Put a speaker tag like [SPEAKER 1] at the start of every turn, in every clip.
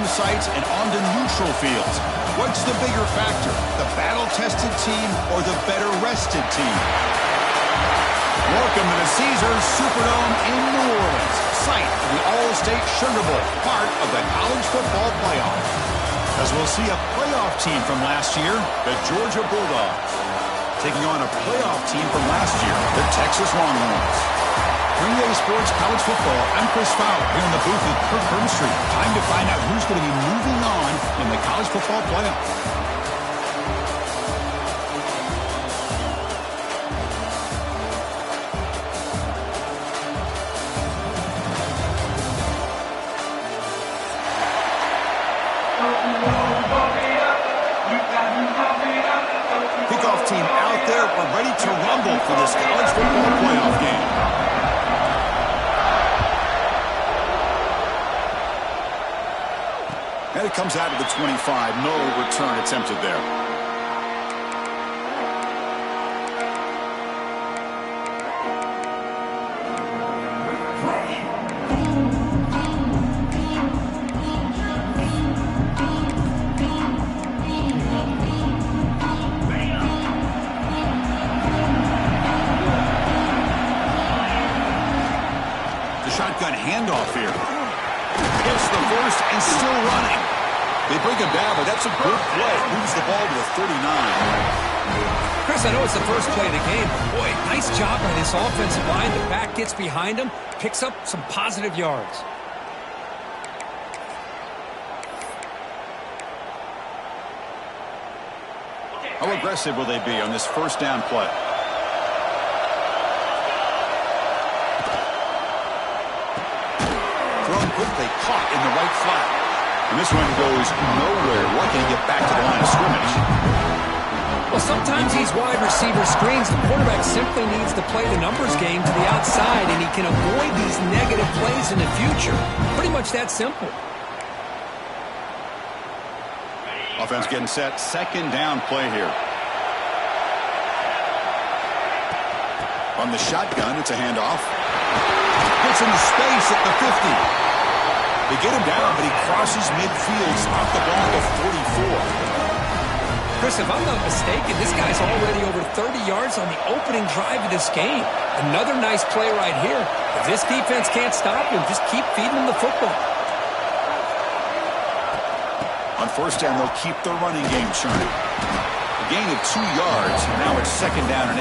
[SPEAKER 1] sites and onto neutral fields. What's the bigger factor, the battle-tested team or the better-rested team? Welcome to the Caesars Superdome in New Orleans, site of the All-State Sugar Bowl, part of the college football playoff. As we'll see a playoff team from last year, the Georgia Bulldogs, taking on a playoff team from last year, the Texas Longhorns. 3A Sports College Football, I'm Chris Fowler here in the booth with Kirk Herbstreit. Time to find out who's going to be moving on in the college football playoff. Kickoff team out there. We're ready to rumble for this college football playoff game. And it comes out of the 25. No return attempted there. The shotgun handoff here. Gets the first and still running. They bring him down, but that's a good play. Moves the ball to the 39.
[SPEAKER 2] Chris, I know it's the first play of the game. Boy, nice job on this offensive line. The back gets behind him, picks up some positive yards.
[SPEAKER 1] How aggressive will they be on this first down play? Thrown quickly, caught in the right flat. And this one goes nowhere. Lucky to get back to the line of scrimmage.
[SPEAKER 2] Well, sometimes these wide receiver screens, the quarterback simply needs to play the numbers game to the outside, and he can avoid these negative plays in the future. Pretty much that simple.
[SPEAKER 1] Offense getting set. Second down play here. On the shotgun, it's a handoff. Gets into space at the 50. They get him down, but he crosses midfield, off the block of 44.
[SPEAKER 2] Chris, if I'm not mistaken, this guy's already over 30 yards on the opening drive of this game. Another nice play right here. If this defense can't stop him, just keep feeding him the football.
[SPEAKER 1] On first down, they'll keep the running game churning. A gain of 2 yards, and now it's second down and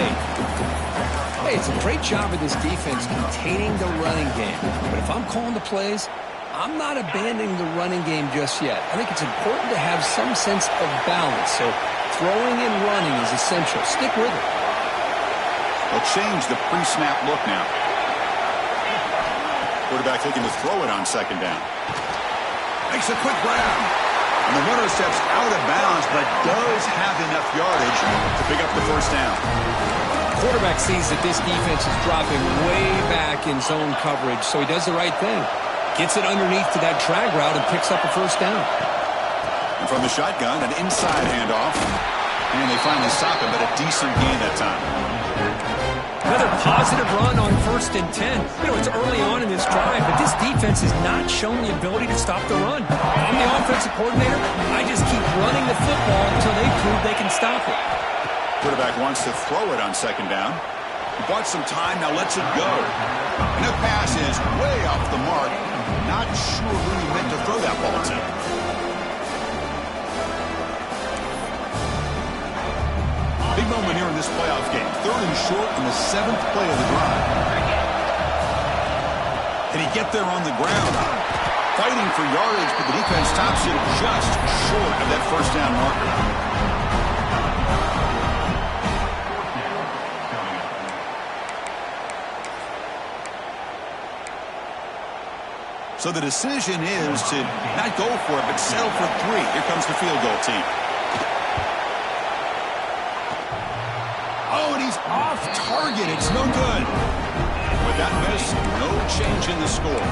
[SPEAKER 1] 8.
[SPEAKER 2] Hey, it's a great job of this defense containing the running game. But if I'm calling the plays, I'm not abandoning the running game just yet. I think it's important to have some sense of balance. So throwing and running is essential. Stick with it.
[SPEAKER 1] They'll change the pre-snap look now. Quarterback looking to throw it on second down. Makes a quick grab. And the runner steps out of bounds, but does have enough yardage to pick up the first down.
[SPEAKER 2] Quarterback sees that this defense is dropping way back in zone coverage, so he does the right thing. Gets it underneath to that drag route and picks up a first down.
[SPEAKER 1] And from the shotgun, an inside handoff. And they finally stop him, but a decent gain that time.
[SPEAKER 2] Another positive run on 1st and 10. You know, it's early on in this drive, but this defense has not shown the ability to stop the run. I'm the offensive coordinator. I just keep running the football until they prove they can stop it.
[SPEAKER 1] Quarterback wants to throw it on second down. He bought some time, now lets it go. And the pass is way off the mark. Not sure who he meant to throw that ball to. Big moment here in this playoff game. 3rd and short in the 7th play of the drive. Can he get there on the ground? Fighting for yardage, but the defense stops it just short of that first down marker. So the decision is to not go for it, but settle for 3. Here comes the field goal team. Oh, and he's off target. It's no good. With that miss, no change in the score.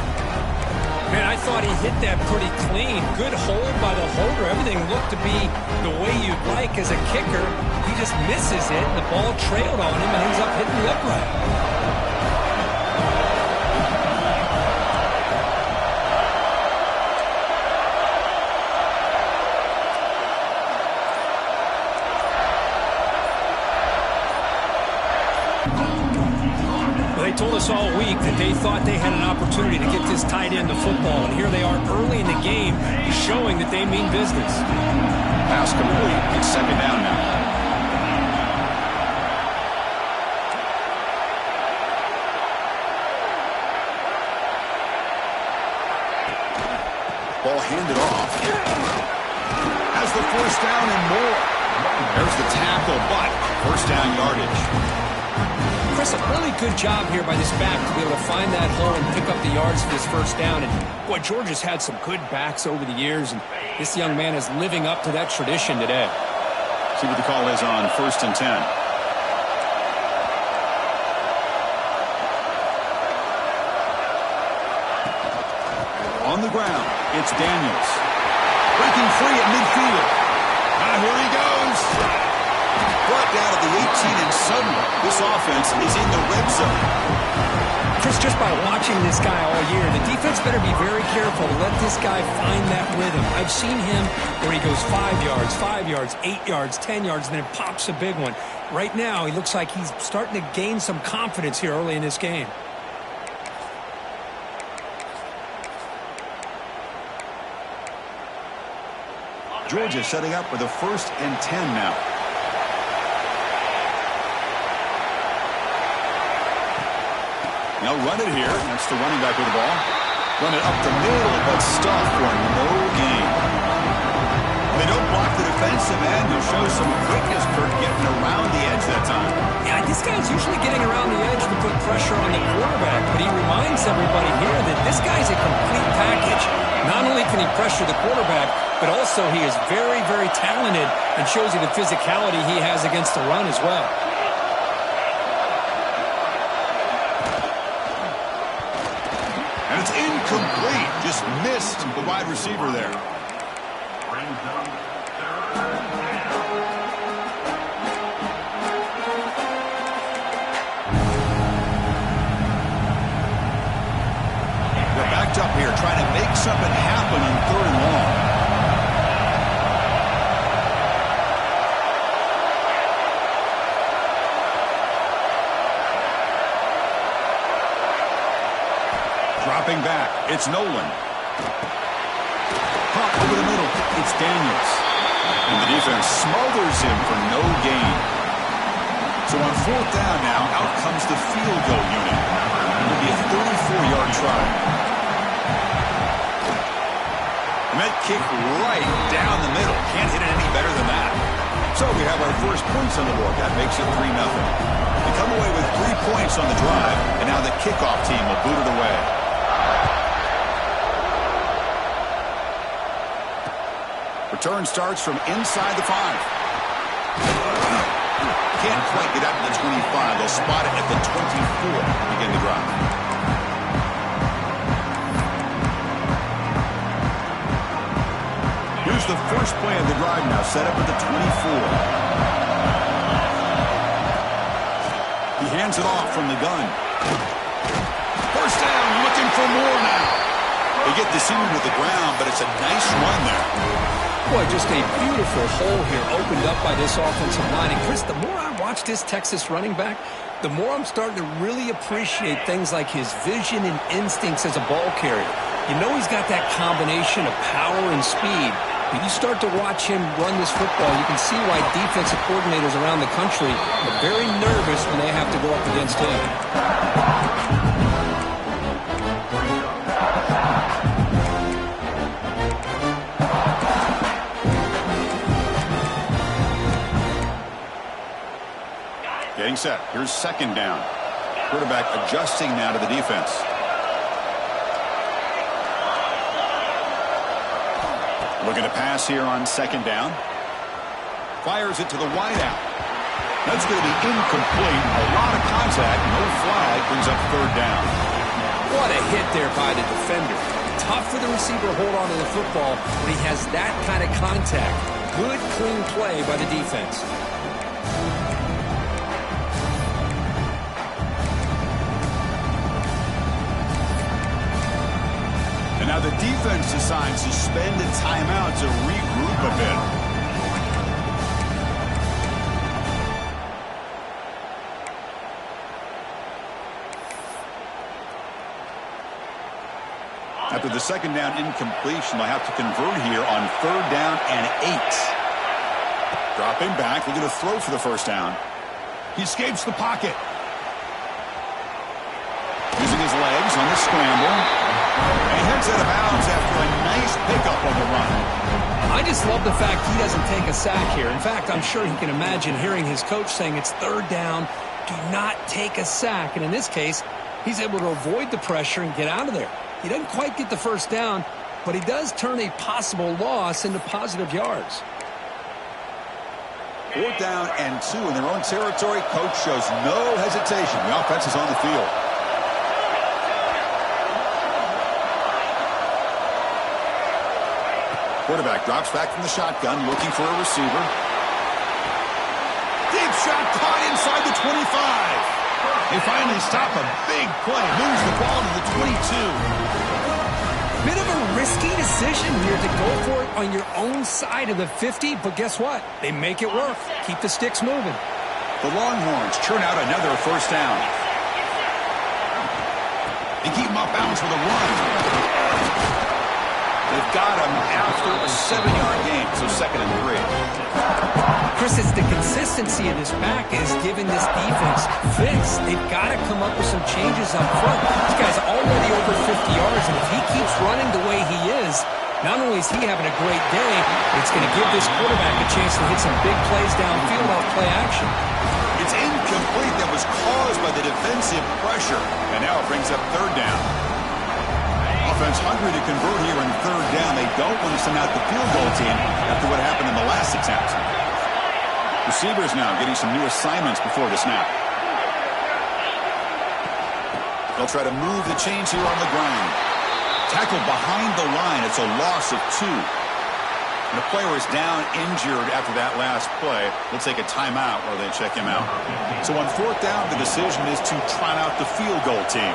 [SPEAKER 2] Man, I thought he hit that pretty clean. Good hold by the holder. Everything looked to be the way you'd like as a kicker. He just misses it, and the ball trailed on him and ends up hitting the upright. told us all week that they thought they had an opportunity to get this tight end to football, and here they are early in the game showing that they mean business.
[SPEAKER 1] Pass complete. It's second down now. Ball handed off. Has the first down and more. There's the tackle, but first down yardage.
[SPEAKER 2] Chris, a really good job here by this back to be able to find that hole and pick up the yards for this first down. And, boy, Georgia's had some good backs over the years, and this young man is living up to that tradition today.
[SPEAKER 1] See what the call is on 1st and 10. On the ground, it's Daniels. Breaking free at midfield. Now here he goes. Brought down at the 18, and suddenly this offense is in the red zone.
[SPEAKER 2] Chris, just by watching this guy all year, the defense better be very careful to let this guy find that rhythm. I've seen him where he goes 5 yards, 8 yards, 10 yards, and then pops a big one. Right now, he looks like he's starting to gain some confidence here early in this game.
[SPEAKER 1] Georgia setting up with a 1st and 10 now. They'll run it here. That's the running back with the ball. Run it up the middle, but stuff for no gain. They don't block the defensive end. They'll show some quickness for getting around the edge that time.
[SPEAKER 2] Yeah, this guy's usually getting around the edge to put pressure on the quarterback, but he reminds everybody here that this guy's a complete package. Not only can he pressure the quarterback, but also he is very, very talented and shows you the physicality he has against the run as well.
[SPEAKER 1] And it's incomplete. Just missed the wide receiver there. They're backed up here trying to make something happen on 3rd and long. Dropping back, it's Nolan. Pop over the middle, it's Daniels. And the defense smothers him for no gain. So on 4th down now, out comes the field goal unit. It'll be a 34-yard try. And that kick right down the middle. Can't hit it any better than that. So we have our first points on the board. That makes it 3-0. They come away with 3 points on the drive, and now the kickoff team will boot it away. Return starts from inside the 5. Can't quite get out to the 25. They'll spot it at the 24 to begin the drive. Here's the first play of the drive now, set up at the 24. He hands it off from the gun. First down, looking for more now. They get deceived with the ground, but it's a nice run there.
[SPEAKER 2] Boy, just a beautiful hole here opened up by this offensive line. And, Chris, the more I watch this Texas running back, the more I'm starting to really appreciate things like his vision and instincts as a ball carrier. You know he's got that combination of power and speed. When you start to watch him run this football, you can see why defensive coordinators around the country are very nervous when they have to go up against him.
[SPEAKER 1] Getting set. Here's 2nd down. Quarterback adjusting now to the defense. Looking to pass here on 2nd down. Fires it to the wideout. That's going to be incomplete. A lot of contact. No flag. Brings up 3rd down.
[SPEAKER 2] What a hit there by the defender. Tough for the receiver to hold on to the football when he has that kind of contact. Good, clean play by the defense.
[SPEAKER 1] And now the defense decides to spend a timeout to regroup a bit. second down incompletion. They'll have to convert here on 3rd down and 8. Dropping back, looking to throw for the first down. He escapes the pocket. Using his legs on the scramble. And heads out of bounds after a nice pickup on the run.
[SPEAKER 2] I just love the fact he doesn't take a sack here. In fact, I'm sure he can imagine hearing his coach saying it's 3rd down, do not take a sack. And in this case, he's able to avoid the pressure and get out of there. He doesn't quite get the first down, but he does turn a possible loss into positive yards.
[SPEAKER 1] 4th down and 2 in their own territory. Coach shows no hesitation. The offense is on the field. Quarterback drops back from the shotgun, looking for a receiver. Deep shot caught inside the 25. They finally stop a big play. Moves the ball to the 22.
[SPEAKER 2] Bit of a risky decision here to go for it on your own side of the 50, but guess what? They make it work. Keep the sticks moving.
[SPEAKER 1] The Longhorns churn out another first down. They keep him off balance with a run. They've got him after a 7-yard gain, so 2nd and 3.
[SPEAKER 2] Chris, it's the consistency of this back is giving this defense fits. They've got to come up with some changes up front. This guy's already over 50 yards, and if he keeps running the way he is, not only is he having a great day, it's going to give this quarterback a chance to hit some big plays downfield off play action.
[SPEAKER 1] It's incomplete. That was caused by the defensive pressure, and now it brings up 3rd down. Offense hungry to convert here in 3rd down. They don't want to send out the field goal team after what happened in the last attempt. Receivers now getting some new assignments before the snap. They'll try to move the chains here on the ground. Tackled behind the line. It's a loss of 2. And the player is down injured after that last play. They'll take a timeout while they check him out. So on 4th down, the decision is to trot out the field goal team.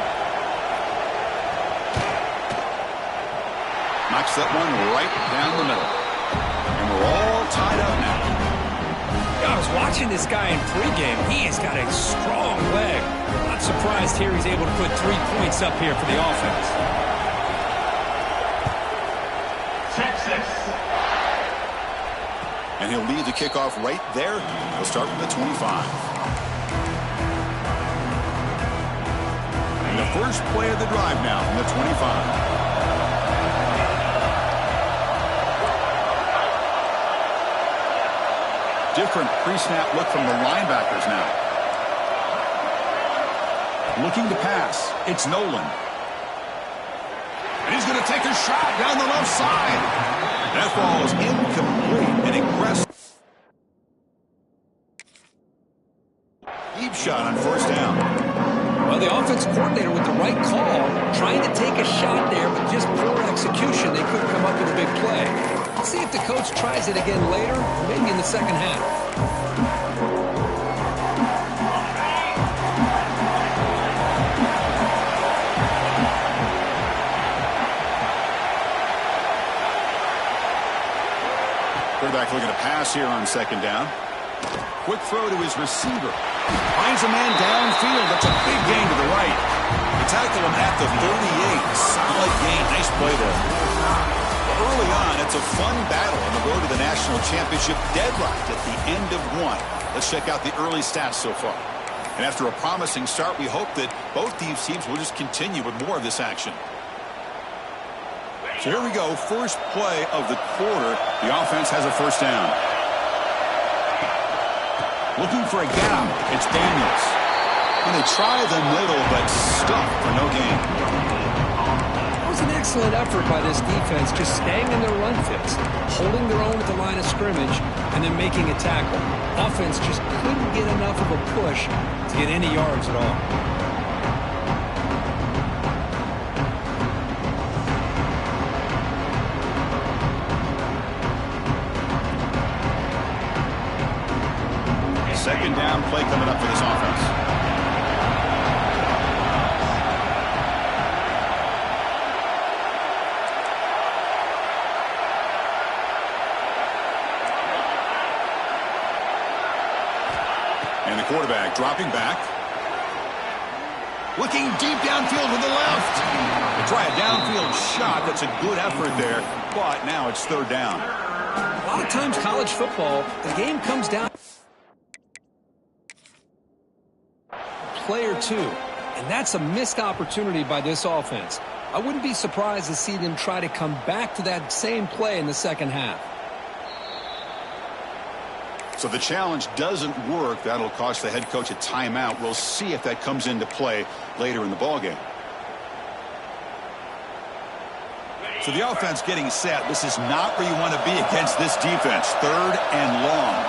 [SPEAKER 1] Knocks that one right down the middle. And we're all tied up now.
[SPEAKER 2] I was watching this guy in pregame. He has got a strong leg. Not surprised here he's able to put 3 points up here for the offense.
[SPEAKER 3] Texas.
[SPEAKER 1] And he'll lead the kickoff right there. He'll start from the 25. And the first play of the drive now from the 25. Different pre-snap look from the linebackers now. Looking to pass. It's Nolan. And he's going to take a shot down the left side. That ball is incomplete and aggressive. Deep shot on 1st down.
[SPEAKER 2] Well, the offense coordinator with the right call, trying to take a shot there, but just poor execution. They couldn't come up with a big play. Let's see if the coach tries it again later, maybe in the 2nd half.
[SPEAKER 1] Quarterback looking to pass here on 2nd down. Quick throw to his receiver. Finds a man downfield. That's a big gain to the right. They tackle him at the 38. Solid gain. Nice play there. Early on, it's a fun battle on the road to the national championship, deadlocked at the end of 1. Let's check out the early stats so far. And after a promising start, we hope that both these teams will just continue with more of this action. So here we go, first play of the quarter. The offense has a first down. Looking for a gap. It's Daniels. And they try the middle, but stuffed for no gain.
[SPEAKER 2] It was an excellent effort by this defense, just staying in their run fits, holding their own at the line of scrimmage, and then making a tackle. Offense just couldn't get enough of a push to get any yards at all.
[SPEAKER 1] Second down play coming up for this offense. And the quarterback dropping back. Looking deep downfield with the left. They try a downfield shot. That's a good effort there, but now it's third down.
[SPEAKER 2] A lot of times college football, the game comes down play or two, and that's a missed opportunity by this offense. I wouldn't be surprised to see them try to come back to that same play in the second half.
[SPEAKER 1] So the challenge doesn't work. That'll cost the head coach a timeout. We'll see if that comes into play later in the ballgame. So the offense getting set. This is not where you want to be against this defense. Third and long.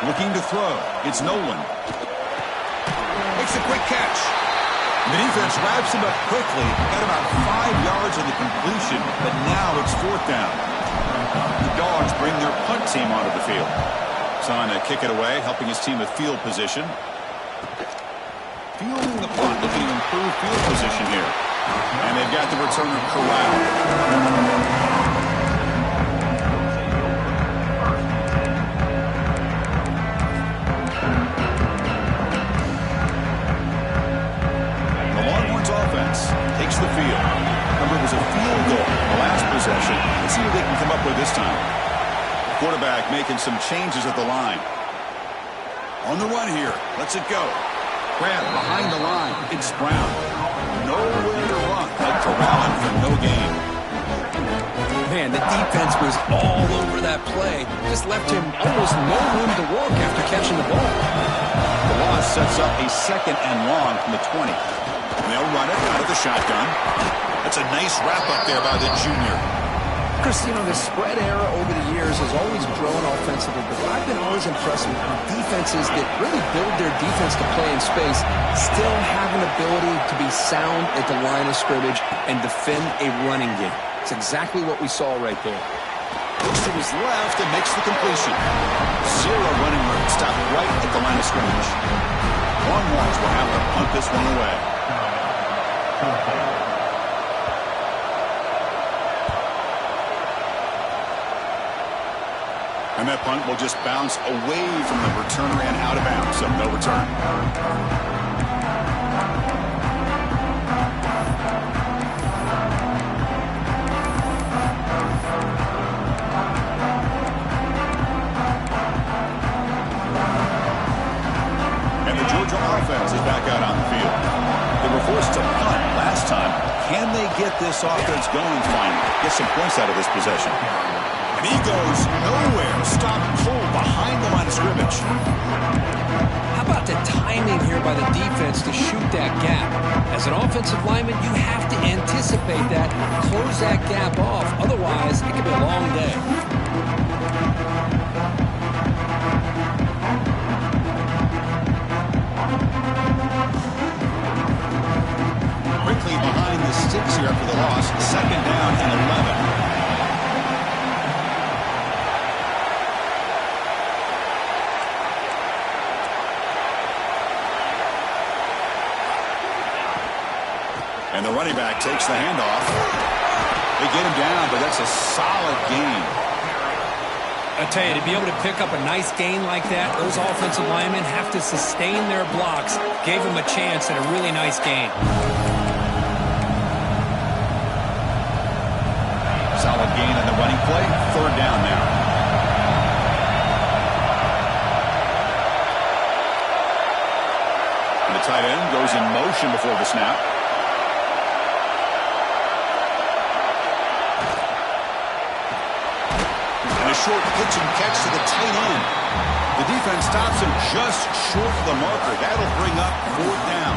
[SPEAKER 1] Looking to throw. It's Nolan. Makes a quick catch. The defense wraps him up quickly. Got about 5 yards on the completion, but now it's fourth down. The Dogs bring their punt team onto the field. Son to kick it away, helping his team with field position. Fielding the punt, looking to improve field position here. And they've got the returner corralled. Takes the field. Remember, it was a field goal in the last possession. Let's see what they can come up with this time. Quarterback making some changes at the line. On the run here. Lets it go. Grab behind the line. It's Brown. Nowhere to run. But Corralled for no gain.
[SPEAKER 2] Man, the defense was all over that play. Just left him almost no room to work after catching the ball.
[SPEAKER 1] The loss sets up a second and long from the 20. And they'll run it out of the shotgun. That's a nice wrap-up there by the junior.
[SPEAKER 2] Chris, you know, the spread era over the years has always grown offensively, but I've been always impressed with defenses that really build their defense to play in space, still have an ability to be sound at the line of scrimmage and defend a running game. It's exactly what we saw right there.
[SPEAKER 1] Looks to his left and makes the completion. Zero running room. Stopped right at the line of scrimmage. Longhorns will have to punt this one away. And that punt will just bounce away from the returner and out of bounds, so no return. And the Georgia offense is back out on the field. They were forced to punt last time. Can they get this offense going finally? Get some points out of this possession. And he goes nowhere. Stop cold behind the line of scrimmage.
[SPEAKER 2] How about the timing here by the defense to shoot that gap? As an offensive lineman, you have to anticipate that, close that gap off. Otherwise, it could be a long day.
[SPEAKER 1] Quickly behind the sticks here after the loss. Second down and 11. And the running back takes the handoff. They get him down, but that's a solid gain.
[SPEAKER 2] I tell you, to be able to pick up a nice gain like that, those offensive linemen have to sustain their blocks. Gave him a chance at a really nice gain.
[SPEAKER 1] Solid gain on the running play. Third down now. And the tight end goes in motion before the snap. And a short pitch and catch to the tight end. The defense stops him just short of the marker. That'll bring up fourth down.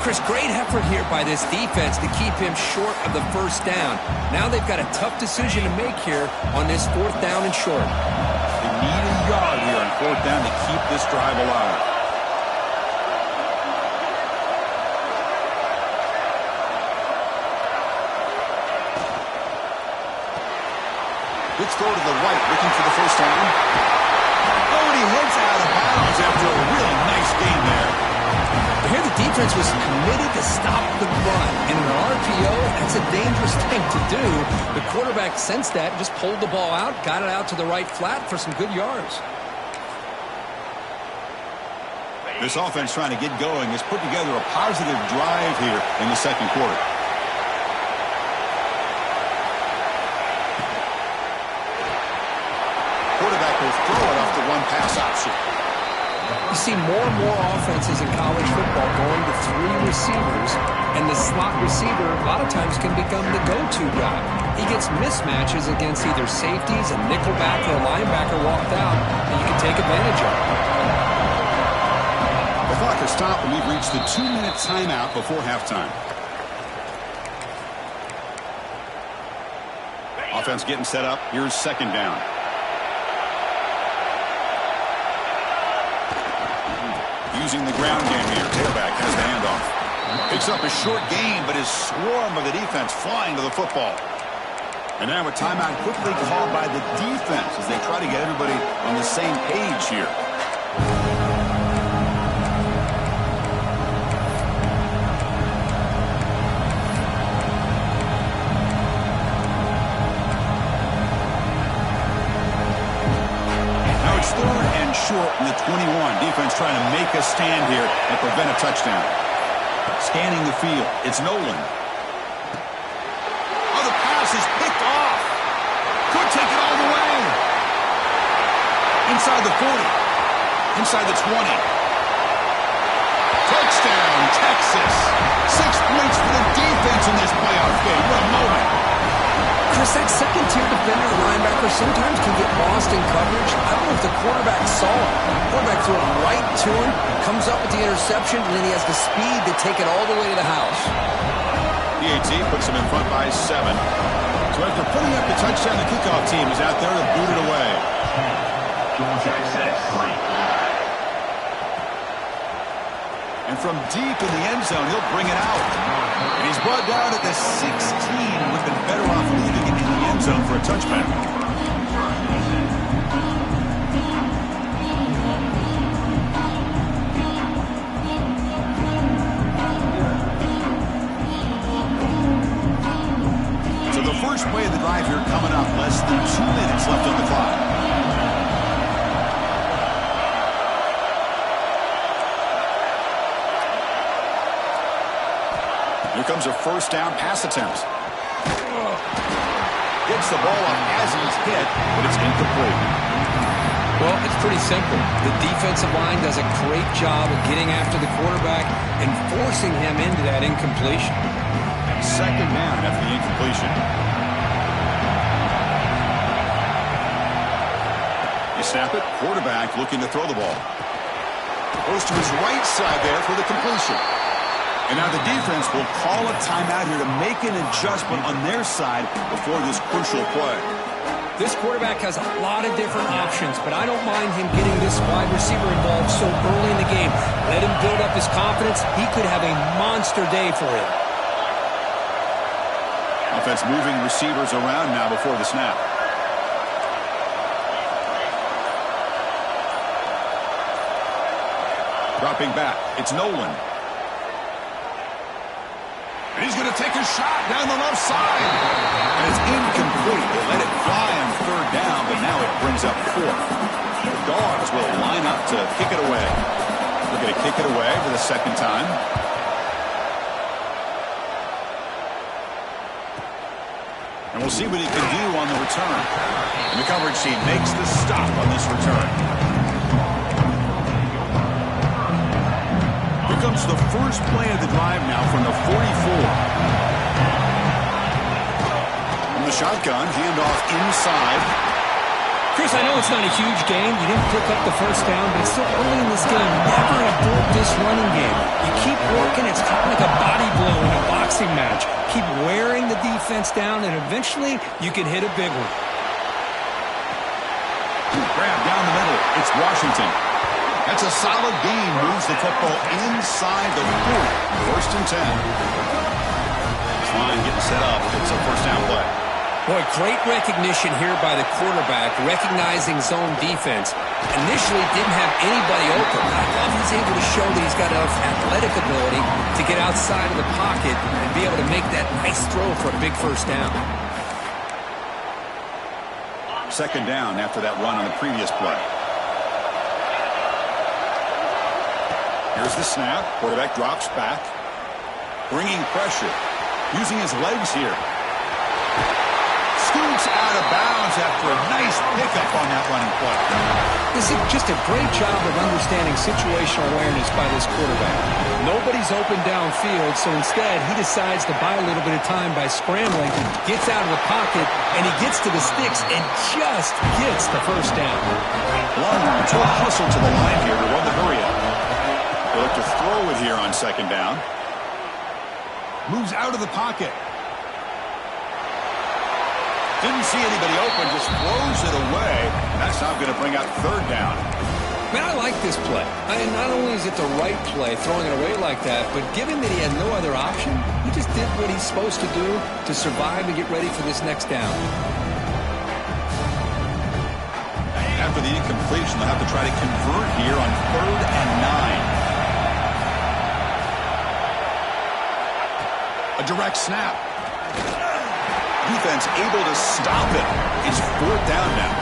[SPEAKER 2] Chris, great effort here by this defense to keep him short of the first down. Now they've got a tough decision to make here on this fourth down and short.
[SPEAKER 1] They need a yard here on fourth down to keep this drive alive. Good throw to the right, looking for the first down. Oh, and he heads out of bounds after a really nice game there.
[SPEAKER 2] Here the defense defense was committed to stop the run. And in an RPO, that's a dangerous thing to do. The quarterback sensed that and just pulled the ball out, got it out to the right flat for some good yards.
[SPEAKER 1] This offense trying to get going has put together a positive drive here in the second quarter. Quarterback will throw it off the one-pass option.
[SPEAKER 2] You see more and more offenses in college football going to 3 receivers, and the slot receiver a lot of times can become the go-to guy. He gets mismatches against either safeties, a nickelback, or a linebacker walked out, and you can take advantage of it.
[SPEAKER 1] The clock has stopped, and we've reached the 2-minute timeout before halftime. Offense getting set up. Here's second down. Using the ground game here. Tailback has the handoff. Picks up a short gain, but his swarm of the defense flying to the football. And now a timeout quickly called by the defense as they try to get everybody on the same page here. Now it's 3rd and short in the 21. Defense trying to make a stand here and prevent a touchdown. Scanning the field. It's Nolan. Oh, the pass is picked off. Could take it all the way. Inside the 40. Inside the 20. Touchdown, Texas. 6 points for the defense in this playoff game. What a moment.
[SPEAKER 2] Chris, that second-tier defender or linebacker sometimes can get lost in coverage. I don't know if the quarterback saw it. The quarterback threw it right to him, comes up with the interception, and then he has the speed to take it all the way to the house.
[SPEAKER 1] The AT puts him in front by 7. So after putting up the touchdown, the kickoff team is out there to boot it away. And from deep in the end zone, he'll bring it out. And he's brought down at the 16. We've been better off leaving it in the end zone for a touchback. So the first play of the drive here coming up. Less than 2 minutes left on the clock. Here comes a first down pass attempt. Gets the ball up as he's hit, but it's incomplete.
[SPEAKER 2] Well, it's pretty simple. The defensive line does a great job of getting after the quarterback and forcing him into that incompletion.
[SPEAKER 1] Second down after the incompletion. You snap it. Quarterback looking to throw the ball. Goes to his right side there for the completion. And now the defense will call a timeout here to make an adjustment on their side before this crucial play.
[SPEAKER 2] This quarterback has a lot of different options, but I don't mind him getting this wide receiver involved so early in the game. Let him build up his confidence. He could have a monster day for him.
[SPEAKER 1] Offense moving receivers around now before the snap. Dropping back. It's Nolan. And he's going to take a shot down the left side. And it's incomplete. They let it fly on 3rd down, but now it brings up 4th. The Dogs will line up to kick it away. They're going to kick it away for the second time. And we'll see what he can do on the return. And the coverage team makes the stop on this return. Comes the first play of the drive now from the 44. From the shotgun, handoff inside.
[SPEAKER 2] Chris, I know it's not a huge game. You didn't pick up the first down, but it's still early in this game. Never abort this running game. You keep working. It's kind of like a body blow in a boxing match. Keep wearing the defense down, and eventually you can hit a big one.
[SPEAKER 1] Grab down the middle. It's Washington. That's a solid gain. Moves the football inside the 40. 1st and 10. This line getting set up. It's a first down play.
[SPEAKER 2] Boy, great recognition here by the quarterback, recognizing zone defense. Initially didn't have anybody open. I love he's able to show that he's got enough athletic ability to get outside of the pocket and be able to make that nice throw for a big first down.
[SPEAKER 1] Second down after that run on the previous play. Here's the snap. Quarterback drops back. Bringing pressure. Using his legs here. Scoots out of bounds after a nice pickup on that running play.
[SPEAKER 2] This is just a great job of understanding situational awareness by this quarterback. Nobody's open downfield, so instead he decides to buy a little bit of time by scrambling, gets out of the pocket, and he gets to the sticks and just gets the first down.
[SPEAKER 1] Longhorns will hustle to the line here to run the hurry up. They look to throw it here on second down. Moves out of the pocket. Didn't see anybody open, just throws it away. That's now going to bring out third down.
[SPEAKER 2] Man, I like this play. Not only is it the right play, throwing it away like that, but given that he had no other option, he just did what he's supposed to do to survive and get ready for this next down.
[SPEAKER 1] After the incompletion, they'll have to try to convert here on 3rd and 9. A direct snap. Defense able to stop it. It's 4th down now.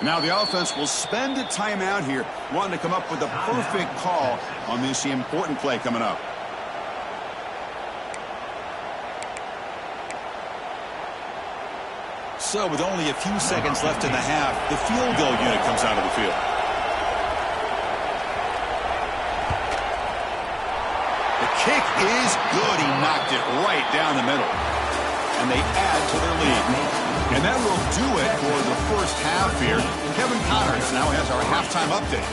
[SPEAKER 1] Now the offense will spend a timeout here, wanting to come up with the perfect call on this important play coming up. So with only a few seconds left in the half, the field goal unit comes out of the field. The kick is good. He knocked it right down the middle. And they add to their lead. And that will do it for the first half here. Kevin Connors now has our halftime update.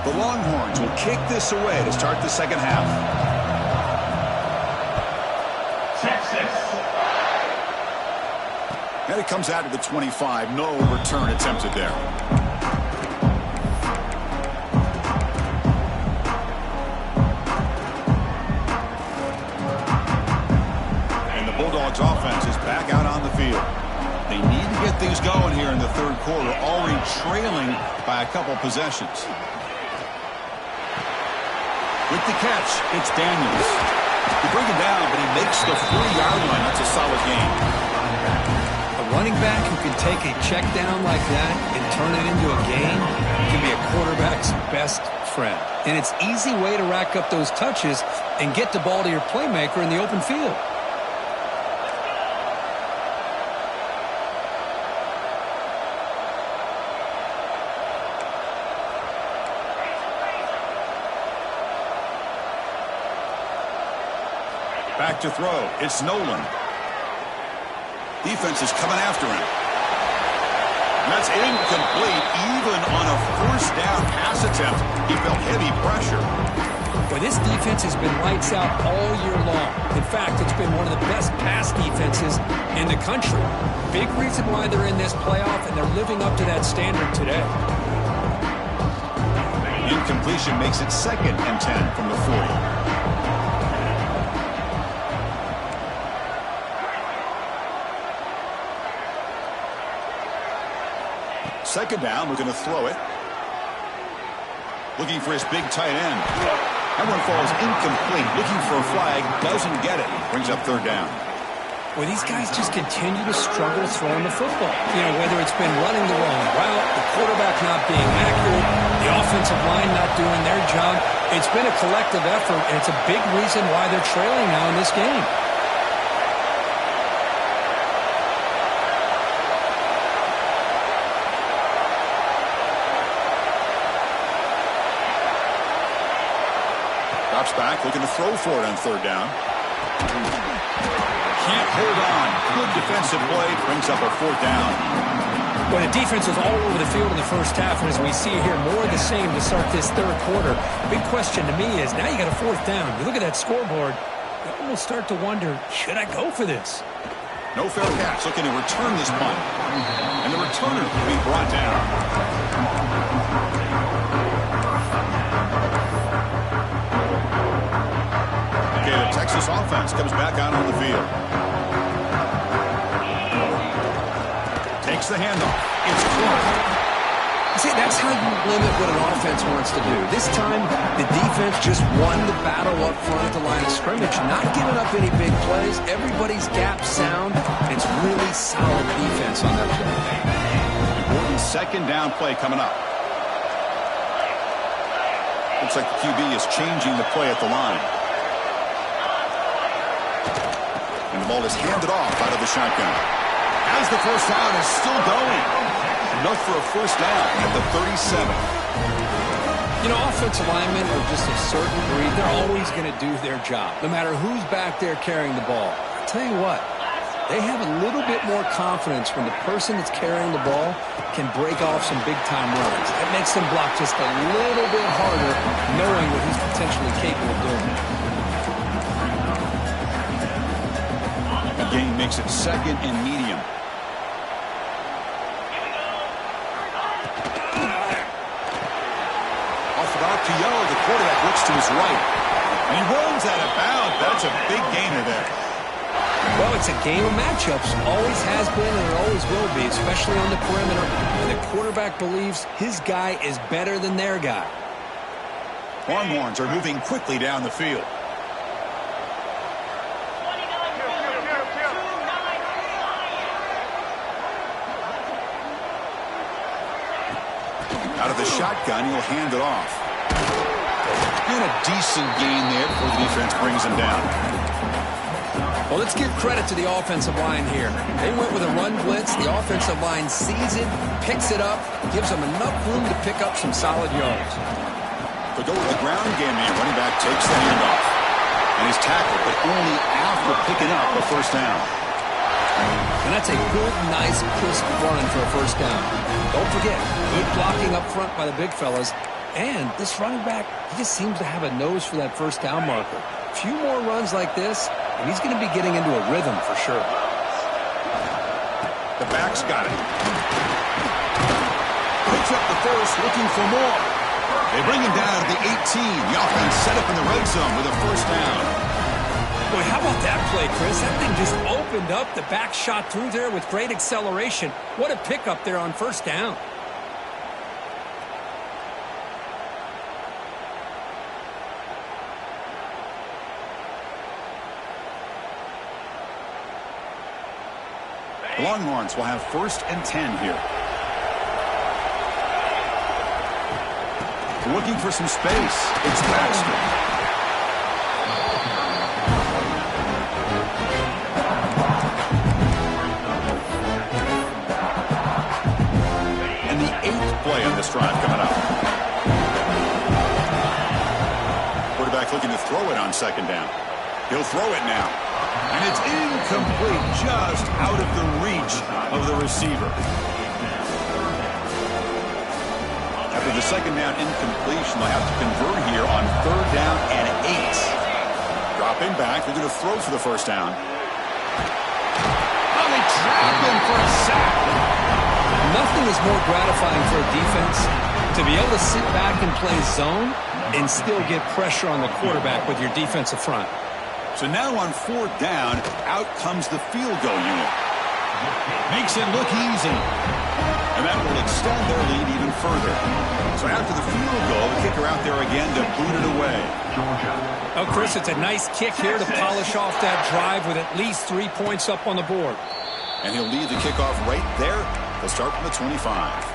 [SPEAKER 1] The Longhorns will kick this away to start the second half.
[SPEAKER 3] Texas.
[SPEAKER 1] And it comes out of the 25. No return attempted there. Bulldogs offense is back out on the field. They need to get things going here in the third quarter, already trailing by a couple possessions. With the catch, it's Daniels. They bring him down, but he makes the 40-yard line. That's a solid gain.
[SPEAKER 2] A running back who can take a check down like that and turn it into a gain can be a quarterback's best friend. And it's an easy way to rack up those touches and get the ball to your playmaker in the open field.
[SPEAKER 1] Back to throw. It's Nolan. Defense is coming after him. And that's incomplete. Even on a first down pass attempt, he felt heavy pressure.
[SPEAKER 2] Well, this defense has been lights out all year long. In fact, it's been one of the best pass defenses in the country. Big reason why they're in this playoff, and they're living up to that standard today.
[SPEAKER 1] Incompletion makes it 2nd and 10 from the 40. Second down, we're going to throw it. Looking for his big tight end. That one falls incomplete. Looking for a flag, doesn't get it. Brings up third down.
[SPEAKER 2] Well, these guys just continue to struggle throwing the football. You know, whether it's been running the wrong route, the quarterback not being accurate, the offensive line not doing their job. It's been a collective effort, and it's a big reason why they're trailing now in this game.
[SPEAKER 1] Drops back, looking to throw for it on third down. Can't hold on. Good defensive play. Brings up a 4th down.
[SPEAKER 2] Well, the defense was all over the field in the first half, and as we see here, more of the same to start this third quarter. Big question to me is, now you got a 4th down. You look at that scoreboard, you almost start to wonder, should I go for this?
[SPEAKER 1] No fair catch. Looking to return this punt. And the returner will be brought down. Texas offense comes back out on the field. Takes the handoff. It's Clark.
[SPEAKER 2] See, that's how you limit what an offense wants to do. This time, the defense just won the battle up front at the line of scrimmage, not giving up any big plays. Everybody's gap sound. It's really solid defense on that play.
[SPEAKER 1] Important second down play coming up. Looks like the QB is changing the play at the line. And the ball is handed off out of the shotgun. As the first down is still going. Enough for a first down at the 37.
[SPEAKER 2] You know, offensive linemen are just a certain breed. They're always going to do their job, no matter who's back there carrying the ball. I'll tell you what, they have a little bit more confidence when the person that's carrying the ball can break off some big-time runs. That makes them block just a little bit harder, knowing what he's potentially capable of doing.
[SPEAKER 1] The game makes it second and medium. Keough, the quarterback, looks to his right. And he runs out of bounds. That's a big gainer there.
[SPEAKER 2] Well, it's a game of matchups. Always has been and it always will be, especially on the perimeter. And the quarterback believes his guy is better than their guy.
[SPEAKER 1] Longhorns are moving quickly down the field. Out of the shotgun, he'll hand it off. And a decent gain there before the defense brings him down.
[SPEAKER 2] Well, let's give credit to the offensive line here. They went with a run blitz. The offensive line sees it, picks it up, gives them enough room to pick up some solid yards.
[SPEAKER 1] To go with the ground game, the running back takes the handoff. And he's tackled, but only after picking up a first down.
[SPEAKER 2] And that's a good, nice, crisp run for a first down. Don't forget, good blocking up front by the big fellas. And this running back, he just seems to have a nose for that first down marker. A few more runs like this, and he's going to be getting into a rhythm for sure.
[SPEAKER 1] The back's got it. Picks up the first, looking for more. They bring him down to the 18. The offense set up in the red zone with a first down.
[SPEAKER 2] Boy, how about that play, Chris? That thing just opened up. The back shot through there with great acceleration. What a pickup there on first down.
[SPEAKER 1] The Longhorns will have first and 10 here. Looking for some space. It's Baxter. And the 8th play on this drive coming up. Quarterback looking to throw it on second down. He'll throw it now. And it's incomplete, just out of the reach of the receiver. After the second down incompletion, they'll have to convert here on third down and 8. Dropping back, they're going to throw for the first down. Oh, they trap him for a sack.
[SPEAKER 2] Nothing is more gratifying for a defense to be able to sit back and play zone and still get pressure on the quarterback with your defensive front.
[SPEAKER 1] So now on fourth down, out comes the field goal unit. Makes it look easy. And that will extend their lead even further. So after the field goal, the kicker out there again to boot it away.
[SPEAKER 2] Oh, Chris, it's a nice kick here to polish off that drive with at least 3 points up on the board.
[SPEAKER 1] And he'll lead the kickoff right there. They'll start from the 25.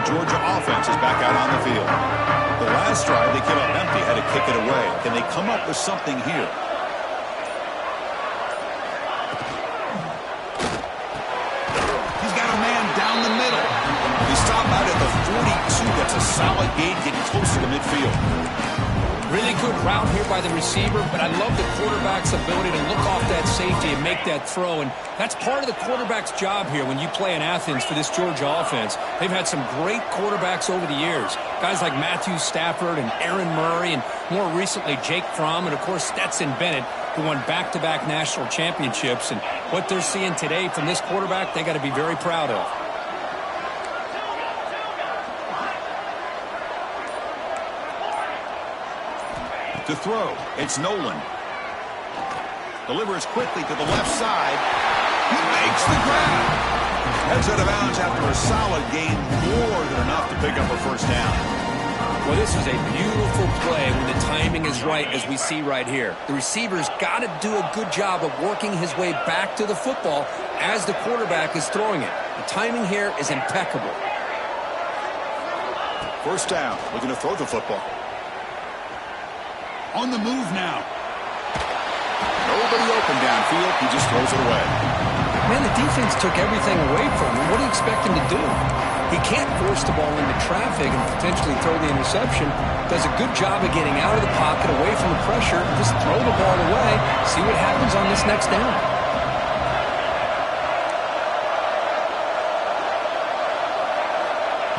[SPEAKER 1] Georgia offense is back out on the field. The last drive they came up empty, had to kick it away. Can they come up with something here? He's got a man down the middle. He stopped out at the 42. That's a solid gain, getting closer to midfield.
[SPEAKER 2] Really good route here by the receiver, but I love the quarterback's ability to look off that safety and make that throw. And that's part of the quarterback's job here when you play in Athens for this Georgia offense. They've had some great quarterbacks over the years. Guys like Matthew Stafford and Aaron Murray and more recently Jake Fromm and, of course, Stetson Bennett, who won back-to-back national championships. And what they're seeing today from this quarterback, they got to be very proud of.
[SPEAKER 1] To throw, it's Nolan. Delivers quickly to the left side. He makes the grab. Heads out of bounds after a solid gain, more than enough to pick up a first down.
[SPEAKER 2] Well, this is a beautiful play when the timing is right, as we see right here. The receiver's got to do a good job of working his way back to the football as the quarterback is throwing it. The timing here is impeccable.
[SPEAKER 1] First down, looking to throw the football. On the move now. Nobody open downfield. He just throws it away.
[SPEAKER 2] Man, the defense took everything away from him. What do you expect him to do? He can't force the ball into traffic and potentially throw the interception. Does a good job of getting out of the pocket, away from the pressure, and just throw the ball away. See what happens on this next down.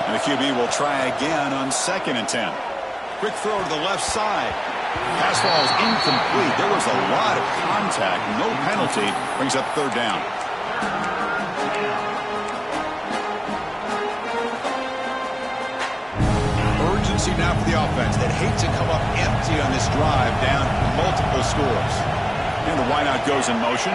[SPEAKER 1] And the QB will try again on 2nd and 10. Quick throw to the left side. Pass ball is incomplete. There was a lot of contact. No penalty. Brings up 3rd down. Urgency now for the offense. They'd hate to come up empty on this drive, down multiple scores. And the wideout goes in motion.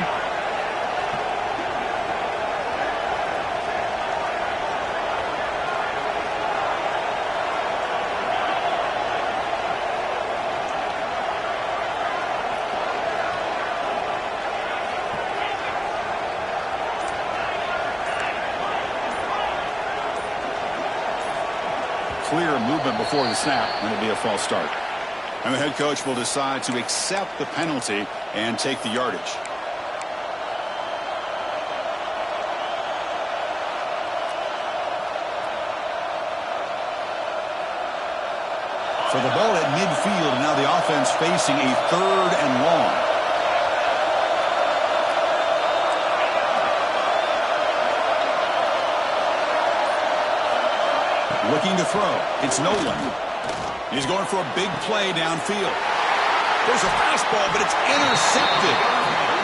[SPEAKER 1] Clear movement before the snap, and it'll be a false start. And the head coach will decide to accept the penalty and take the yardage. So the ball at midfield, and now the offense facing a 3rd and long. Looking to throw. It's Nolan. He's going for a big play downfield. There's a fastball, but it's intercepted.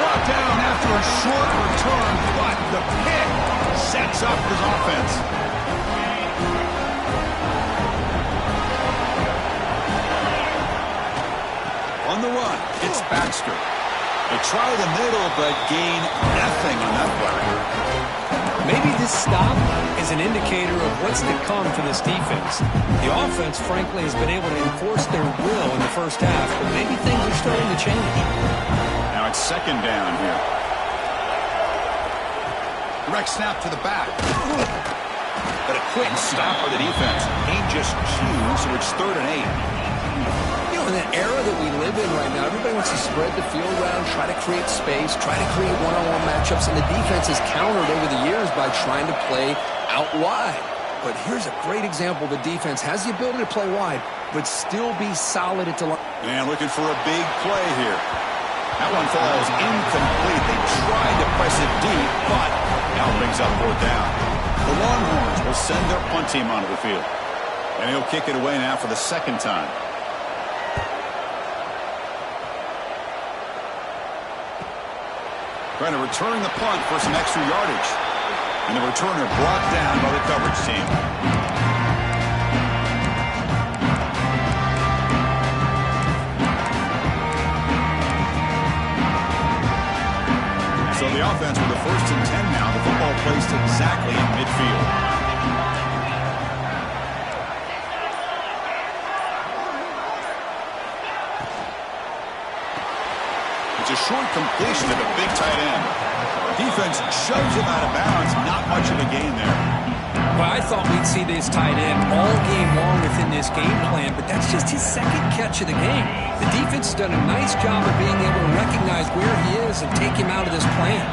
[SPEAKER 1] Brought down after a short return, but the pick sets up his offense. On the run, it's Baxter. They try the middle, but gain nothing on that play.
[SPEAKER 2] Maybe this stop is an indicator of what's to come for this defense. The offense, frankly, has been able to enforce their will in the first half, but maybe things are starting to change.
[SPEAKER 1] Now it's 2nd down here. Direct snap to the back. But a quick stop for the defense. Gain just 2, so it's 3rd and 8.
[SPEAKER 2] You know, in the era that we live in right now, everybody wants to spread the field around, try to create space, try to create one-on-one matchups, and the defense has countered over the years by trying to play out wide. But here's a great example. The defense has the ability to play wide, but still be solid at the line.
[SPEAKER 1] And looking for a big play here. That one falls incomplete. They tried to press it deep, but now brings up 4th down. The Longhorns will send their punt team onto the field. And he'll kick it away now for the 2nd time. Trying to return the punt for some extra yardage. And the returner brought down by the coverage team. So the offense with the 1st and 10 now. The football placed exactly in midfield. It's a short completion to the big tight end. Defense shoves him out of bounds. Not much of a gain there.
[SPEAKER 2] Well, I thought we'd see this tight end all game long within this game plan, but that's just his 2nd catch of the game. The defense has done a nice job of being able to recognize where he is and take him out of this plan.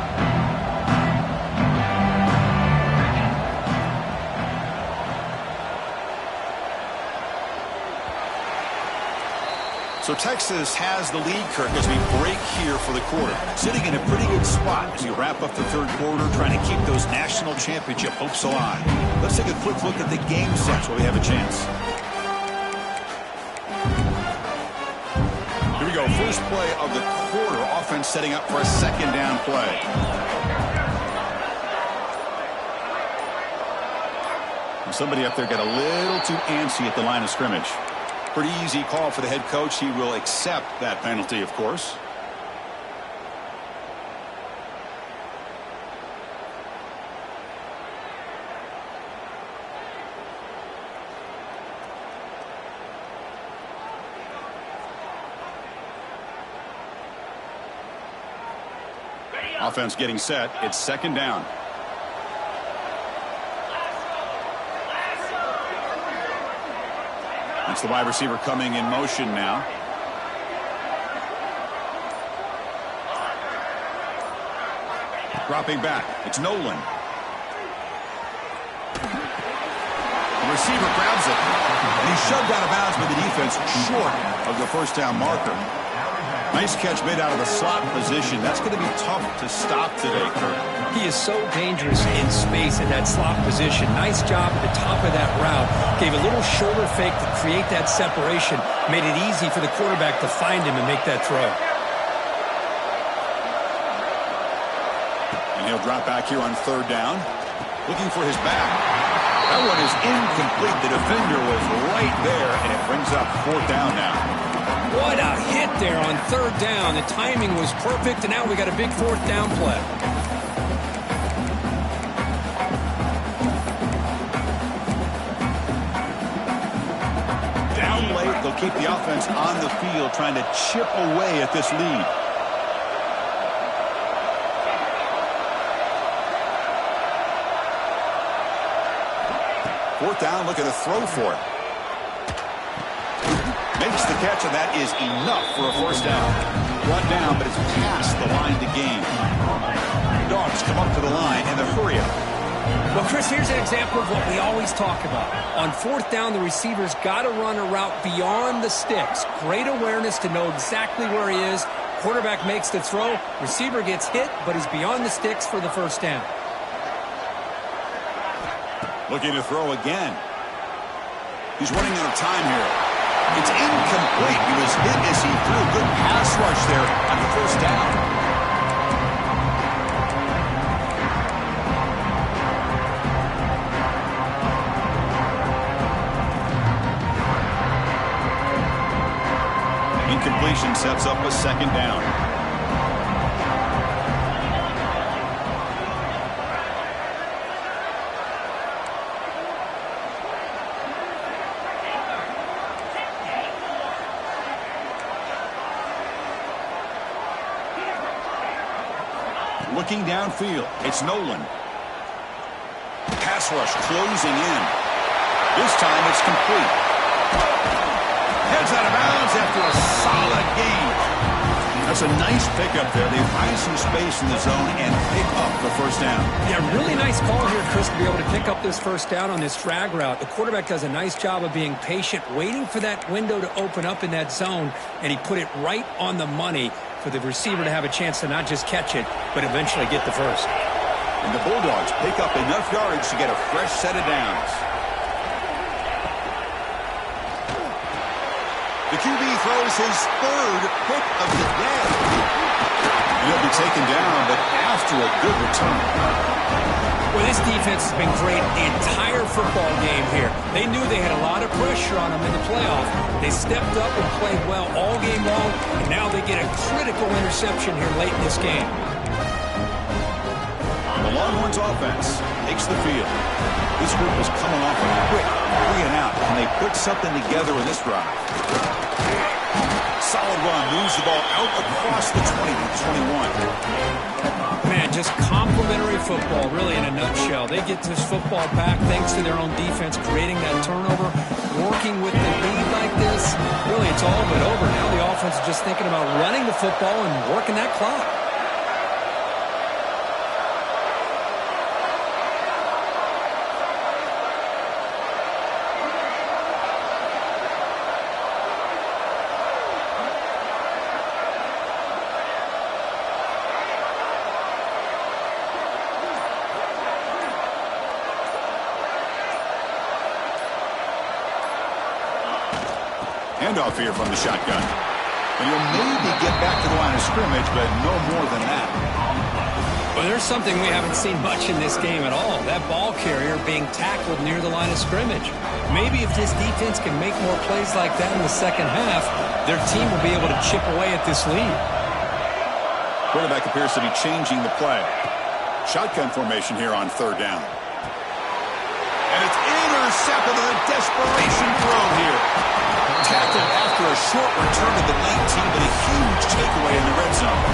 [SPEAKER 1] So Texas has the lead, Kirk, as we break here for the quarter. Sitting in a pretty good spot as we wrap up the 3rd quarter, trying to keep those national championship hopes alive. Let's take a quick look at the game sets while we have a chance. Here we go. First play of the quarter. Offense setting up for a 2nd down play. Somebody up there got a little too antsy at the line of scrimmage. Pretty easy call for the head coach. He will accept that penalty, of course. Offense getting set. It's second down. It's the wide receiver coming in motion now. Dropping back. It's Nolan. The receiver grabs it. And he's shoved out of bounds by the defense short of the first down marker. Nice catch made out of the slot position. That's going to be tough to stop today, Kurt.
[SPEAKER 2] He is so dangerous in space in that slot position. Nice job at the top of that route. Gave a little shoulder fake to create that separation. Made it easy for the quarterback to find him and make that throw.
[SPEAKER 1] And he'll drop back here on third down. Looking for his back. That one is incomplete. The defender was right there, and it brings up fourth down now.
[SPEAKER 2] What a hit there on third down. The timing was perfect, and now we got a big fourth down play.
[SPEAKER 1] Down late, they'll keep the offense on the field, trying to chip away at this lead. Fourth down, looking to throw for it. Makes the catch, and that is enough for a first down. Brought down, but it's past the line to gain. Dogs come up to the line in the hurry up.
[SPEAKER 2] Well, Chris, here's an example of what we always talk about. On fourth down, the receiver's got to run a route beyond the sticks. Great awareness to know exactly where he is. Quarterback makes the throw. Receiver gets hit, but he's beyond the sticks for the first down.
[SPEAKER 1] Looking to throw again. He's running out of time here. It's incomplete. He was hit as he threw. Good pass rush there on the first down. Incompletion sets up a second down. Looking downfield, it's Nolan. Pass rush closing in. This time it's complete. Heads out of bounds after a solid gain. That's a nice pickup there. They find some space in the zone and pick up the first down.
[SPEAKER 2] Yeah, really nice call here, Chris, to be able to pick up this first down on this drag route. The quarterback does a nice job of being patient, waiting for that window to open up in that zone, and he put it right on the money for the receiver to have a chance to not just catch it, but eventually get the first.
[SPEAKER 1] And the Bulldogs pick up enough yards to get a fresh set of downs. The QB throws his third pick of the day. And he'll be taken down, but after a good return.
[SPEAKER 2] Well, this defense has been great the entire football game here. They knew they had a lot of pressure on them in the playoff. They stepped up and played well all game long, and now they get a critical interception here late in this game.
[SPEAKER 1] The Longhorns offense takes the field. This group is coming off a quick 3 and out, and they put something together in this drive. Solid run, moves the ball out across the 20 to 21.
[SPEAKER 2] Man, just complimentary football, really, in a nutshell. They get this football back thanks to their own defense, creating that turnover, working with the lead like this. Really, it's all but over. Now the offense is just thinking about running the football and working that clock.
[SPEAKER 1] Handoff here from the shotgun. And he'll maybe get back to the line of scrimmage, but no more than that.
[SPEAKER 2] Well, there's something we haven't seen much in this game at all. That ball carrier being tackled near the line of scrimmage. Maybe if this defense can make more plays like that in the second half, their team will be able to chip away at this lead.
[SPEAKER 1] Quarterback appears to be changing the play. Shotgun formation here on third down. And it's intercepted on a desperation throw here. Tackled after a short return to the 19, but a huge takeaway in the red zone.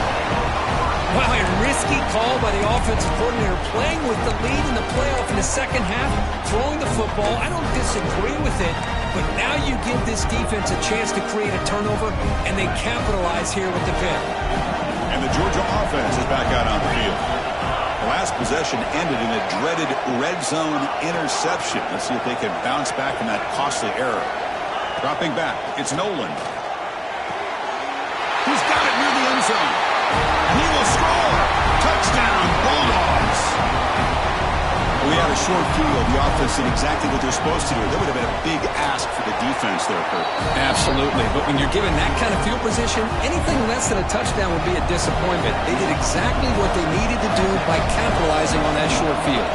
[SPEAKER 2] Wow, a risky call by the offensive coordinator, playing with the lead in the playoff in the second half, throwing the football. I don't disagree with it, but now you give this defense a chance to create a turnover, and they capitalize here with the pick.
[SPEAKER 1] And the Georgia offense is back out on the field. The last possession ended in a dreaded red zone interception. Let's see if they can bounce back from that costly error. Dropping back, it's Nolan. He's got it near the end zone. And he will score. Touchdown, Bulldogs. We had a short field. The offense did exactly what they're supposed to do. That would have been a big ask for the defense there, Kurt.
[SPEAKER 2] Absolutely. But when you're given that kind of field position, anything less than a touchdown would be a disappointment. They did exactly what they needed to do by capitalizing on that short field.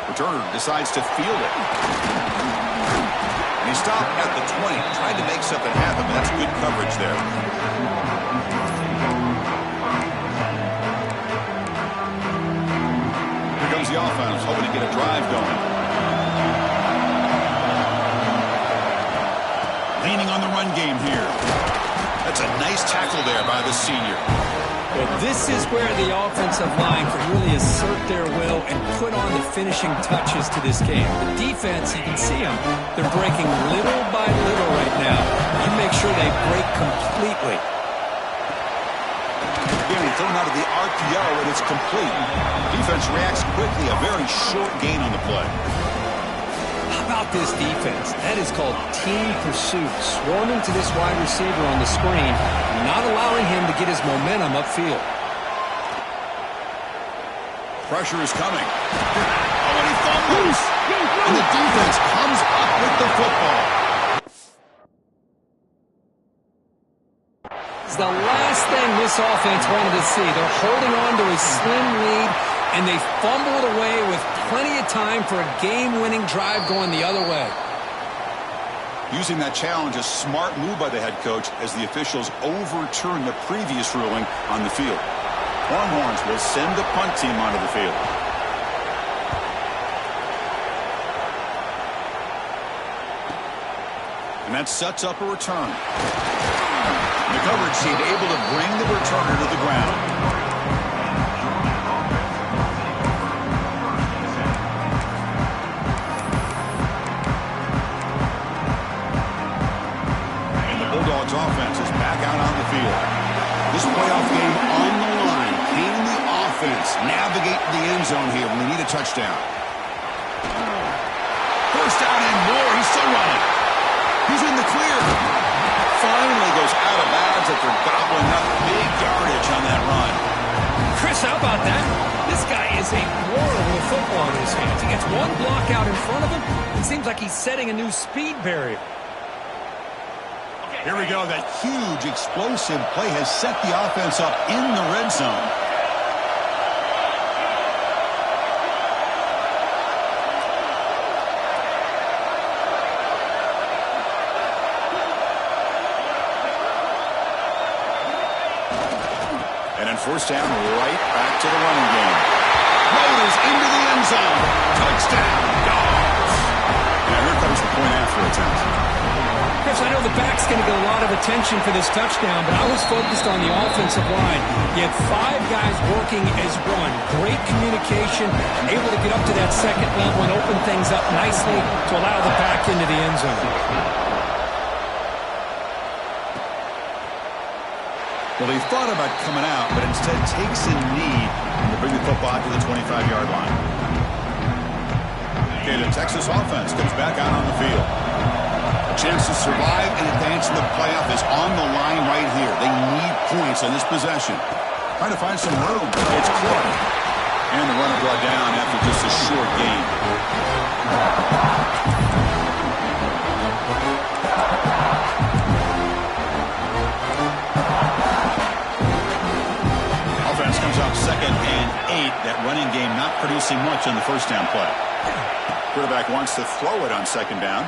[SPEAKER 1] Returner decides to field it. And he stopped at the 20, tried to make something happen, but that's good coverage there. Here comes the offense, hoping to get a drive going. Leaning on the run game here. That's a nice tackle there by the senior.
[SPEAKER 2] Well, this is where the offensive line can really assert their will and put on the finishing touches to this game. The defense, you can see them. They're breaking little by little right now. You make sure they break completely.
[SPEAKER 1] Again, thrown out of the RPO, and it's complete. Defense reacts quickly. A very short gain on the play.
[SPEAKER 2] How about this defense? That is called team pursuit. Swarming to this wide receiver on the screen, not allowing him to get his momentum upfield.
[SPEAKER 1] Pressure is coming. Oh, and he fumbles. And the defense comes up with the football.
[SPEAKER 2] It's the last thing this offense wanted to see. They're holding on to a slim lead, and they fumble it away with plenty of time for a game-winning drive going the other way.
[SPEAKER 1] Using that challenge, a smart move by the head coach as the officials overturn the previous ruling on the field. Longhorns will send the punt team onto the field. And that sets up a return. The coverage team able to bring the returner to the ground. And the Bulldogs offense is back out on the field. This playoff game on the line. Can the offense navigate the end zone here when they need a touchdown? First down and more. He's still running. He's in the clear. Finally goes out of bounds after gobbling up big yardage on that run.
[SPEAKER 2] Chris, how about that? This guy is a warrior with a football in his hands. He gets one block out in front of him. It seems like he's setting a new speed barrier.
[SPEAKER 1] Here we go. That huge explosive play has set the offense up in the red zone. And then first down, right back to the running game. Motors into the end zone. Touchdown, Dogs. And here comes the point after attempt.
[SPEAKER 2] Chris, I know the back's going to get a lot of attention for this touchdown, but I was focused on the offensive line. You had 5 guys working as one. Great communication, able to get up to that second level and open things up nicely to allow the back into the end zone.
[SPEAKER 1] Well, he thought about coming out, but instead takes a knee to bring the football to the 25-yard line. Okay, the Texas offense comes back out on the field. A chance to survive and advance in the playoff is on the line right here. They need points on this possession. Trying to find some room. It's Clark. And the runner brought down after just a short gain. not producing much on the first down play. Quarterback wants to throw it on second down.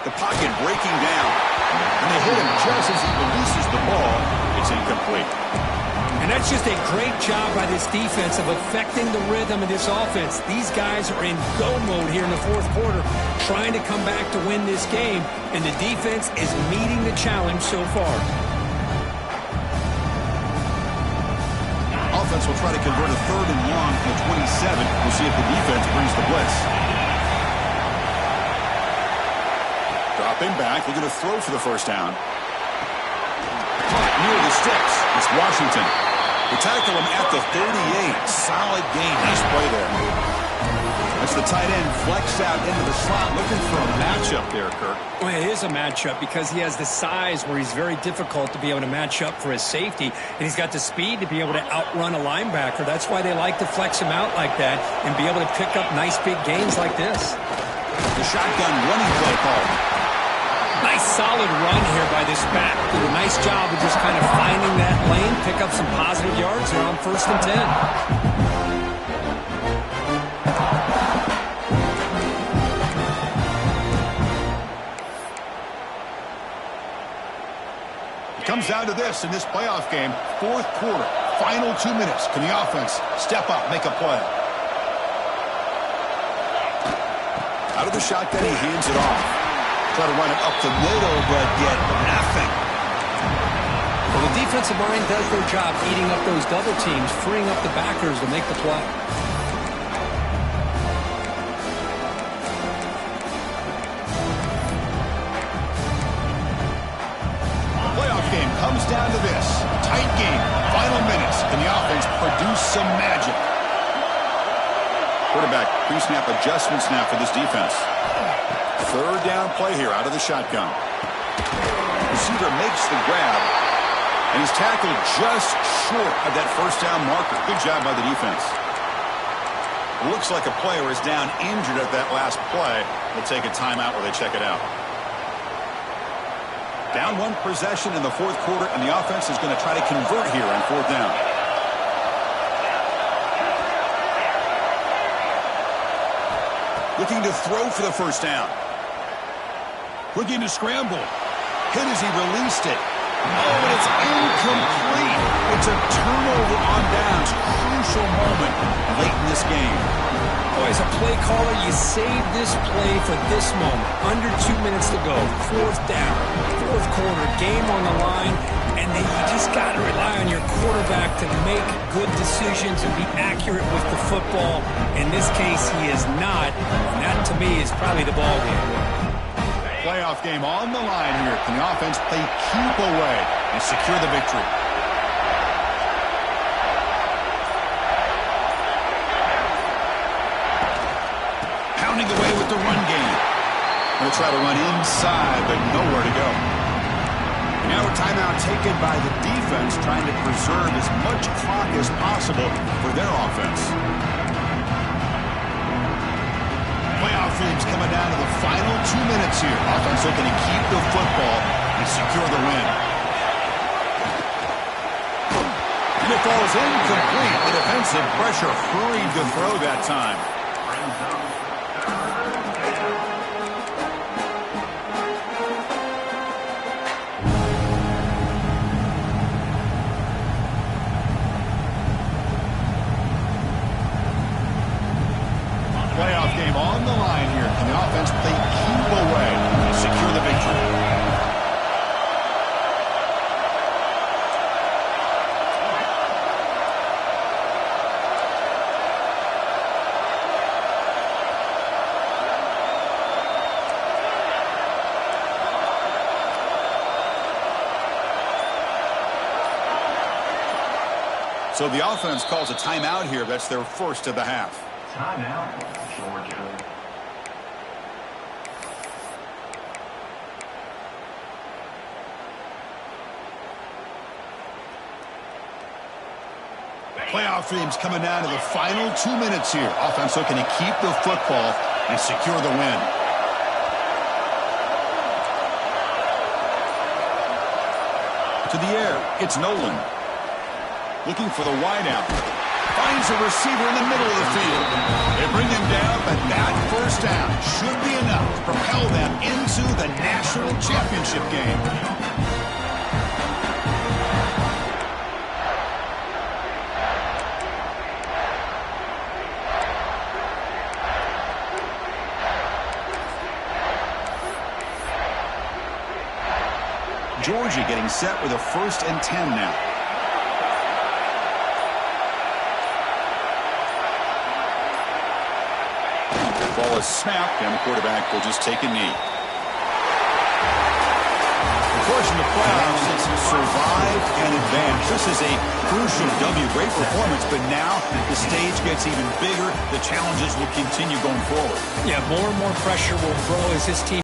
[SPEAKER 1] The pocket breaking down. And they hit him just as he releases the ball. It's incomplete.
[SPEAKER 2] And that's just a great job by this defense of affecting the rhythm of this offense. These guys are in go mode here in the fourth quarter, trying to come back to win this game, and the defense is meeting the challenge so far.
[SPEAKER 1] Offense will try to convert a third and long from the 27. We'll see if the defense brings the blitz. Dropping back, looking to throw for the first down. Near the sticks, it's Washington. They tackle him at the 38. Solid gain. Nice play there. That's the tight end flexed out into the slot, looking for a matchup there, Kirk.
[SPEAKER 2] Well, it is a matchup because he has the size where he's very difficult to be able to match up for his safety, and he's got the speed to be able to outrun a linebacker. That's why they like to flex him out like that and be able to pick up nice big gains like this.
[SPEAKER 1] The shotgun running play call.
[SPEAKER 2] Nice solid run here by this back. Did a nice job of just kind of finding that lane, pick up some positive yards here on 1st and 10.
[SPEAKER 1] It comes down to this in this playoff game. Fourth quarter, final 2 minutes. Can the offense step up, make a play? Out of the shotgun, he hands it off. Try to run it up the middle, but get nothing.
[SPEAKER 2] Well, the defensive line does their job eating up those double teams, freeing up the backers to make the play.
[SPEAKER 1] Playoff game comes down to this. Tight game, final minutes. Can the offense produce some magic? Quarterback pre-snap adjustments now for this defense. Third down play here out of the shotgun. Receiver makes the grab, and he's tackled just short of that first down marker. Good job by the defense. Looks like a player is down injured at that last play. They'll take a timeout while they check it out. Down one possession in the fourth quarter, and the offense is going to try to convert here on fourth down. Looking to throw for the first down. Looking to scramble. Hit as he released it. Oh, and it's incomplete. It's a turnover on downs. Crucial moment late in this game.
[SPEAKER 2] Oh, as a play caller, you save this play for this moment. Under 2 minutes to go. Fourth down. Fourth quarter. Game on the line. And then you just got to rely on your quarterback to make good decisions and be accurate with the football. In this case, he is not. And that, to me, is probably the ball game.
[SPEAKER 1] Playoff game on the line here. Can the offense play keep away and secure the victory? Pounding away with the run game. We'll try to run inside, but nowhere to go. Now a timeout taken by the defense, trying to preserve as much clock as possible for their offense. Playoff games coming down to the final 2 minutes here. Offense looking to keep the football and secure the win. And it falls incomplete. The defensive pressure hurried to throw that time. Playoff game on the line here. Can the offense play keep away and secure the victory? So the offense calls a timeout here. That's their first of the half.
[SPEAKER 3] Timeout, Georgia.
[SPEAKER 1] Playoff games coming down to the final 2 minutes here. Offense looking to keep the football and secure the win. To the air, it's Nolan. Looking for the wideout. finds a receiver in the middle of the field. They bring him down, but that first down should be enough to propel them into the national championship game. Georgia getting set with a 1st and 10 now. The ball is snapped, and the quarterback will just take a knee. Of course, in the playoffs, it's survive and advance. This is a crucial W. Great performance, but now the stage gets even bigger. The challenges will continue going forward.
[SPEAKER 2] Yeah, more and more pressure will grow as this team